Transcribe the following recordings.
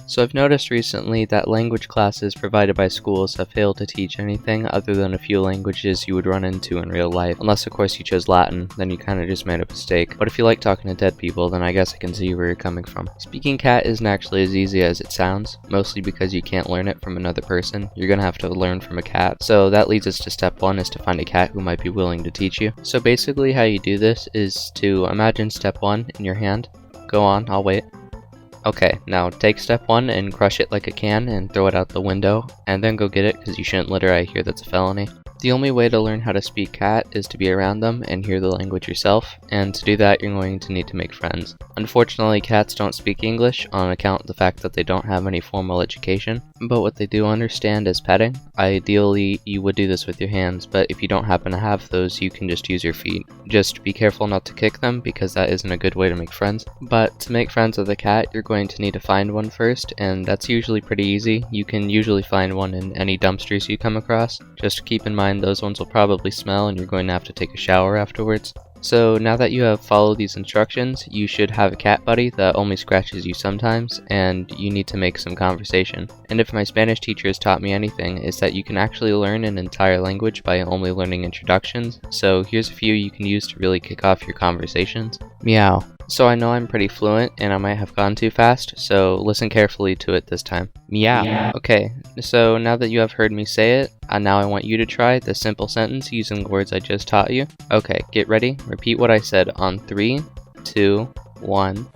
So I've noticed recently that language classes provided by schools have failed to teach anything other than a few languages you would run into in real life. Unless of course you chose Latin, then you kinda just made a mistake. But if you like talking to dead people, then I guess I can see where you're coming from. Speaking cat isn't actually as easy as it sounds, mostly because you can't learn it from another person. You're gonna have to learn from a cat. So that leads us to step 1, is to find a cat who might be willing to teach you. So basically how you do this is to imagine step 1 in your hand. Go on, I'll wait. Okay, now take step 1 and crush it like a can and throw it out the window, and then go get it because you shouldn't litter. I hear that's a felony. The only way to learn how to speak cat is to be around them and hear the language yourself, and to do that you're going to need to make friends. Unfortunately, cats don't speak English on account of the fact that they don't have any formal education, but what they do understand is petting. Ideally, you would do this with your hands, but if you don't happen to have those, you can just use your feet. Just be careful not to kick them, because that isn't a good way to make friends. But to make friends with a cat, you're going to need to find one first, and that's usually pretty easy. You can usually find one in any dumpsters you come across. Just keep in mind those ones will probably smell and you're going to have to take a shower afterwards. So now that you have followed these instructions, you should have a cat buddy that only scratches you sometimes, and you need to make some conversation. And if my Spanish teacher has taught me anything, is that you can actually learn an entire language by only learning introductions. So here's a few you can use to really kick off your conversations. Meow. So I know I'm pretty fluent and I might have gone too fast, so listen carefully to it this time. Meow. Yeah. Okay, so now that you have heard me say it, now I want you to try the simple sentence using the words I just taught you. Okay, get ready. Repeat what I said on 3, 2, 1.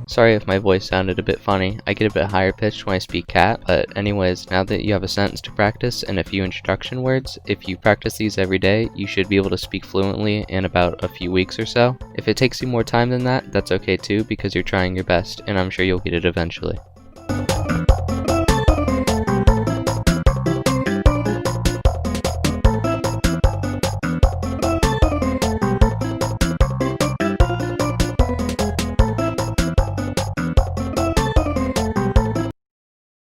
Sorry if my voice sounded a bit funny. I get a bit higher pitched when I speak cat, but anyways, now that you have a sentence to practice and a few introduction words, if you practice these every day, you should be able to speak fluently in about a few weeks or so. If it takes you more time than that, that's okay too, because you're trying your best, and I'm sure you'll get it eventually.